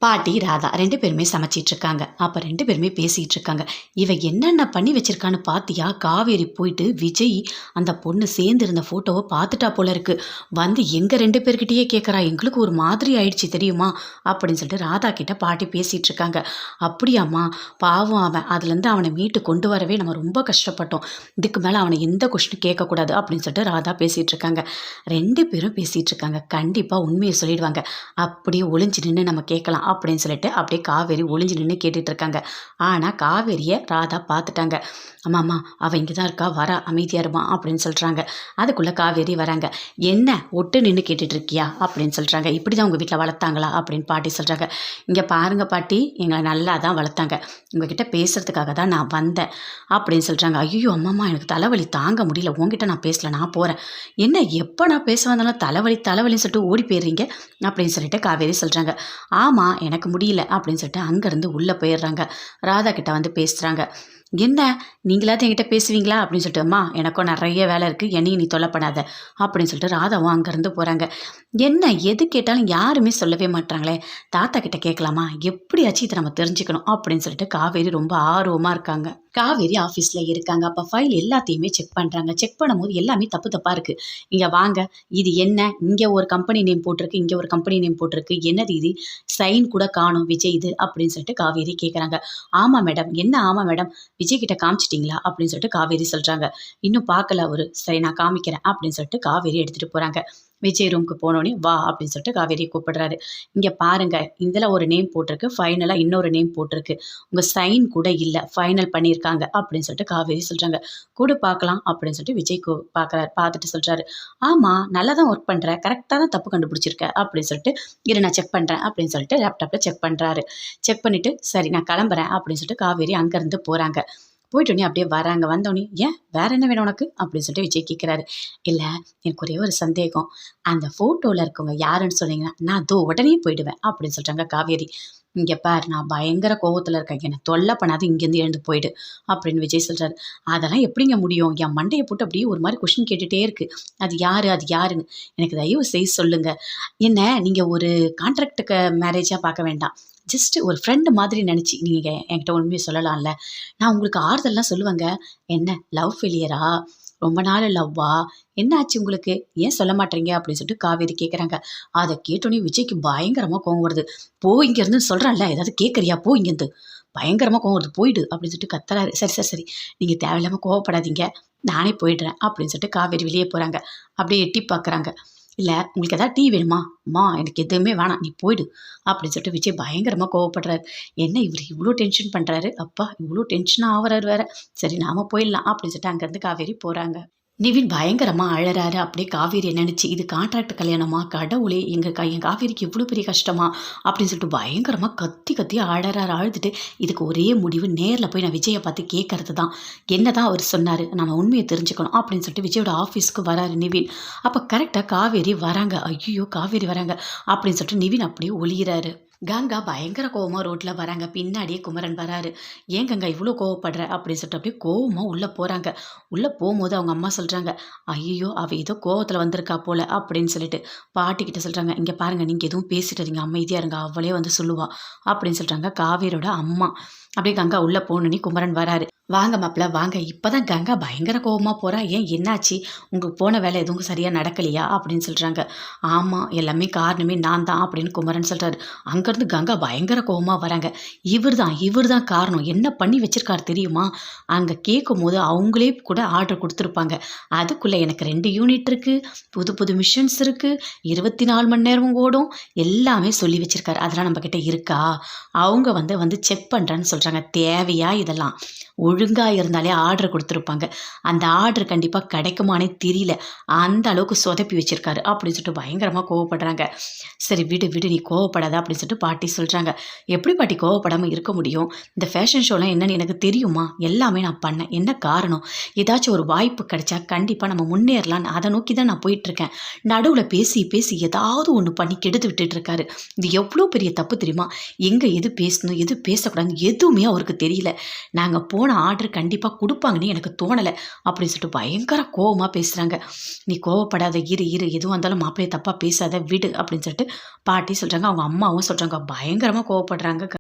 பாட்டி, ராதா 2 பேருமே சமைச்சிட்டு இருக்காங்க. அப்ப 2 பேருமே பேசிட்டு இருக்காங்க. இவ என்னென்ன பண்ணி வச்சிருக்கான்னு பாத்தியா? காவேரி போயிட்டு விஜய் அந்த பொண்ணு சேர்ந்து இருந்த ஃபோட்டோவ பாத்துட்டா போல இருக்கு. வந்து எங்க 2 பேர்கிட்டயே கேட்கறா. எங்களுக்கு ஒரு மாதிரி ஆயிடுச்சு தெரியுமா? அப்படின்னு சொல்லிட்டு ராதா கிட்ட பாட்டி பேசிட்டு இருக்காங்க. அப்படியாம்மா? பாவம் அவன். அதுலேருந்து அவனை மீட்டு கொண்டு வரவே நம்ம ரொம்ப கஷ்டப்பட்டோம். இதுக்கு மேல அவனை எந்த கொஸ்டினும் கேட்கக்கூடாது அப்படின்னு சொல்லிட்டு ராதா பேசிட்டு இருக்காங்க. 2 பேரும் பேசிட்டு இருக்காங்க. கண்டிப்பா உண்மையை சொல்லிடுவாங்க. அப்படியே ஒளிஞ்சு நின்னு நம்ம கேட்கலாம் அப்படின்னு சொல்லிட்டு அப்படியே காவேரி ஒளிஞ்சு நின்று கேட்டுட்டு இருக்காங்க. ஆனா காவேரியை ராதா பார்த்துட்டாங்க. ஆமாம்மா, அவள் இங்கே தான் இருக்கா, வரா, அமைதியா இருமா அப்படின்னு சொல்றாங்க. அதுக்குள்ள காவேரி வராங்க. என்ன ஒட்டு நின்று கேட்டுட்டு இருக்கியா அப்படின்னு சொல்றாங்க. இப்படிதான் உங்க வீட்டில் வளர்த்தாங்களா அப்படின்னு பாட்டி சொல்றாங்க. இங்க பாருங்க பாட்டி, எங்களை நல்லா தான் வளர்த்தாங்க. உங்ககிட்ட பேசுறதுக்காக தான் நான் வந்தேன் அப்படின்னு சொல்றாங்க. ஐயோ அம்மாம்மா, எனக்கு தலைவலி தாங்க முடியல, உங்ககிட்ட நான் பேசல, நான் போறேன். என்ன எப்போ நான் பேச வந்தாலும் தலைவலின்னு சொல்லிட்டு ஓடி போயிடுறீங்க அப்படின்னு சொல்லிட்டு காவேரி சொல்றாங்க. ஆமா, எனக்கு முடியல அப்படின்னு சொல்லிட்டு அங்கேருந்து உள்ளே போயிடுறாங்க. ராதா கிட்ட வந்து பேசுகிறாங்க. என்ன நீங்களாவது என்கிட்ட பேசுவீங்களா அப்படின்னு சொல்லிட்டு, அம்மா எனக்கும் நிறைய வேலை இருக்குது, என்னையும் நீ தொல்லப்படாத அப்படின்னு சொல்லிட்டு ராதாவும் அங்கேருந்து போகிறாங்க. என்ன எது கேட்டாலும் யாருமே சொல்லவே மாட்டாங்களே, தாத்தா கிட்ட கேட்கலாமா, எப்படியாச்சும் இதை நம்ம தெரிஞ்சுக்கணும் அப்படின்னு சொல்லிட்டு காவேரி ரொம்ப ஆர்வமாக இருக்காங்க. காவேரி ஆஃபீஸில் இருக்காங்க. அப்போ ஃபைல் எல்லாத்தையுமே செக் பண்ணுறாங்க. செக் பண்ணும்போது எல்லாமே தப்பு தப்பாக இருக்குது. இங்கே வாங்க, இது என்ன, இங்கே ஒரு கம்பெனி நேம் போட்டிருக்கு, இங்கே ஒரு கம்பெனி நேம் போட்டிருக்கு, என்னது இது, சைன் கூட காணும் விஜய் இது அப்படின்னு சொல்லிட்டு காவேரி கேட்குறாங்க. ஆமாம் மேடம். என்ன ஆமாம் மேடம், விஜய் கிட்ட காமிச்சிட்டிங்களா அப்படின்னு சொல்லிட்டு காவேரி சொல்கிறாங்க. இன்னும் பார்க்கல அவரு, சரி நான் காமிக்கிறேன் அப்படின்னு சொல்லிட்டு காவேரி எடுத்துகிட்டு போகிறாங்க. விஜய் ரூமுக்கு போனோடனே வா அப்படின்னு சொல்லிட்டு காவேரியை கூப்பிடுறாரு. இங்கே பாருங்க, இதில் ஒரு நேம் போட்டிருக்கு, ஃபைனலாக இன்னொரு நேம் போட்டிருக்கு, உங்கள் சைன் கூட இல்லை, ஃபைனல் பண்ணியிருக்காங்க அப்படின்னு சொல்லிட்டு காவேரி சொல்கிறாங்க. கூட பார்க்கலாம் அப்படின்னு சொல்லிட்டு விஜய் பார்க்குறாரு. பார்த்துட்டு சொல்கிறாரு, ஆமாம் நல்லா தான் ஒர்க் பண்ணுற, கரெக்டாக தான் தப்பு கண்டுபிடிச்சிருக்க அப்படின்னு சொல்லிட்டு, இரு நான் செக் பண்ணுறேன் அப்படின்னு சொல்லிட்டு லேப்டாப்பில் செக் பண்ணுறாரு. செக் பண்ணிவிட்டு சரி நான் கிளம்புறேன் அப்படின்னு சொல்லிட்டு காவேரி அங்கேருந்து போகிறாங்க. போயிட்டோன்னே அப்படியே வராங்க. வந்தோடனே ஏன் வேற என்ன வேணும் உனக்கு அப்படின்னு சொல்லிட்டு விஜய் கேட்குறாரு. இல்லை, எனக்கு ஒரே ஒரு சந்தேகம், அந்த ஃபோட்டோவில் இருக்கவங்க யாருன்னு சொன்னீங்கன்னா நான் அதோ உடனே போயிடுவேன் அப்படின்னு சொல்கிறாங்க காவேரி. இங்கே பார், நான் பயங்கர கோவத்தில் இருக்கேன், என்னை தொல்லை பண்ணாது, இங்கேருந்து எழுந்து போயிடு அப்படின்னு விஜய் சொல்கிறாரு. அதெல்லாம் எப்படிங்க முடியும், என் மண்டையை போட்டு அப்படியே ஒரு மாதிரி கொஸ்டின் கேட்டுகிட்டே இருக்குது, அது யார் அது யாருன்னு எனக்கு தயவு செய்து சொல்லுங்கள். என்ன நீங்கள் ஒரு கான்ட்ராக்டுக்கு மேரேஜாக பார்க்க வேண்டாம், ஜஸ்ட் ஒரு ஃப்ரெண்டு மாதிரி நினச்சி நீங்கள் என்கிட்ட உண்மையை சொல்லலாம்ல, நான் உங்களுக்கு ஆறுதல்லாம் சொல்லுவேங்க. என்ன லவ் ஃபெயிலியரா, ரொம்ப நாள் லவ்வா, என்ன ஆச்சு உங்களுக்கு, ஏன் சொல்ல மாட்டேறீங்க அப்படின்னு சொல்லிட்டு காவேரி கேட்குறாங்க. அதை கேட்டோன்னே விஜய்க்கு பயங்கரமாக கோவம் வருது. போ இங்கேருந்து சொல்கிறான்ல, ஏதாவது கேட்குறியா, போ இங்கேருந்து, பயங்கரமாக கோவம் வருது, போயிடு அப்படின்னு சொல்லிட்டு கத்துறாரு. சரி சரி சரி, நீங்கள் தேவையில்லாமல் கோவப்படாதீங்க, நானே போயிடுறேன் அப்படின்னு சொல்லிட்டு காவேரி வெளியே போகிறாங்க. அப்படியே எட்டி பார்க்குறாங்க. இல்லை உங்களுக்கு எதாவது டீ வேணுமா, அம்மா எனக்கு எதுவுமே வேணாம், நீ போயிடு அப்படின்னு சொல்லிட்டு விஜய் பயங்கரமாக கோவப்படுறாரு. என்ன இவர் இவ்வளோ டென்ஷன் பண்ணுறாரு, அப்பா இவ்வளோ டென்ஷன் ஆகிறாரு வேற, சரி நாம போயிடலாம் அப்படின்னு சொல்லிட்டு அங்கேருந்து காவேரி போகிறாங்க. நிவின் பயங்கரமாக அழறாரு. அப்படியே காவேரியை நினச்சி, இது கான்ட்ராக்ட் கல்யாணமா, கடவுளே என் காவேரிக்கு இவ்வளோ பெரிய கஷ்டமா அப்படின்னு சொல்லிட்டு பயங்கரமாக கத்தி கத்தி அழறாரு. அழுதுட்டு இதுக்கு ஒரே முடிவு, நேரில் போய் நான் விஜயை பார்த்து கேட்கறது தான், என்ன தான் அவர் சொன்னார், நம்ம உண்மையை தெரிஞ்சுக்கணும் அப்படின்னு சொல்லிட்டு விஜயோட ஆஃபீஸ்க்கு வராரு நிவின். அப்போ கரெக்டாக காவேரி வராங்க. ஐயோ காவேரி வராங்க அப்படின்னு சொல்லிட்டு நிவின் அப்படியே ஒளியிறாரு. கங்கா பயங்கர கோவமாக ரோட்டில் வராங்க. பின்னாடியே குமரன் வராரு. ஏன் கங்கா இவ்வளோ கோவப்படுற அப்படின்னு சொல்லிட்டு அப்படியே கோவமாக உள்ளே போகிறாங்க. உள்ளே போகும்போது அவங்க அம்மா சொல்கிறாங்க, ஐயோ அவள் ஏதோ கோவத்தில் வந்திருக்கா போல அப்படின்னு சொல்லிட்டு பாட்டிக்கிட்ட சொல்கிறாங்க. இங்கே பாருங்கள், நீங்கள் எதுவும் பேசிட்டுறீங்க, அமைதியாக இருங்க, அவளே வந்து சொல்லுவா அப்படின்னு சொல்கிறாங்க காவேரியோட அம்மா. அப்படியே கங்கா உள்ளே போனோன்னே குமரன் வராரு. வாங்க மாப்பிள்ள வாங்க. இப்போ தான் கங்கா பயங்கர கோவமாக போகிறா, ஏன் என்னாச்சு, உங்களுக்கு போன வேலை எதுவும் சரியாக நடக்கலையா அப்படின்னு சொல்கிறாங்க. ஆமாம், எல்லாமே காரணமே நான் தான் அப்படின்னு குமரன் சொல்கிறாரு. அங்கேருந்து கங்கா பயங்கர கோவமாக வராங்க. இவர் தான் காரணம், என்ன பண்ணி வச்சிருக்காரு தெரியுமா, அங்கே கேட்கும் போது அவங்களே கூட ஆர்டர் கொடுத்துருப்பாங்க, அதுக்குள்ளே எனக்கு 2 யூனிட் இருக்குது, புது புது மிஷின்ஸ் இருக்குது, 24 மணி நேரமும் ஓடும், எல்லாமே சொல்லி வச்சுருக்காரு, அதெல்லாம் நம்மக்கிட்ட இருக்கா, அவங்க வந்து செக் பண்ணுறேன்னு சொல்கிறாங்க. தேவையா இதெல்லாம், ஒழுங்காக இருந்தாலே ஆர்டர் கொடுத்துருப்பாங்க, அந்த ஆர்டர் கண்டிப்பாக கிடைக்குமானே தெரியல, அந்த அளவுக்கு சொதப்பி வச்சுருக்காரு அப்படின்னு சொல்லிட்டு பயங்கரமாக கோவப்படுறாங்க. சரி விடு விடு, நீ கோவப்படாத அப்படின்னு சொல்லிட்டு பாட்டி சொல்கிறாங்க. எப்படி பாட்டி கோவப்படாமல் இருக்க முடியும், இந்த ஃபேஷன் ஷோலாம் என்னன்னு எனக்கு தெரியுமா, எல்லாமே நான் பண்ணேன், என்ன காரணம், ஏதாச்சும் ஒரு வாய்ப்பு கிடைச்சா கண்டிப்பாக நம்ம முன்னேறலான்னு அதை நோக்கி தான் நான் போயிட்டுருக்கேன், நடுவில் பேசி பேசி ஏதாவது ஒன்று பண்ணி கெடுத்து விட்டுட்டுருக்காரு, இது எவ்வளோ பெரிய தப்பு தெரியுமா, எங்கே எது பேசணும் எது பேசக்கூடாதுன்னு எதுவுமே அவருக்கு தெரியல, நாங்கள் போன போன ஆர்டர் கண்டிப்பாக கொடுப்பாங்கன்னு எனக்கு தோணலை அப்படின்னு சொல்லிட்டு பயங்கர கோவமாக பேசுகிறாங்க. நீ கோவப்படாத, இரு இரு, எதுவும் இருந்தாலும் மாப்பிள்ளையை தப்பாக பேசாத, விடு அப்படின்னு சொல்லிட்டு பாட்டி சொல்கிறாங்க. அவங்க அம்மாவும் சொல்கிறாங்க. பயங்கரமாக கோவப்படுறாங்க.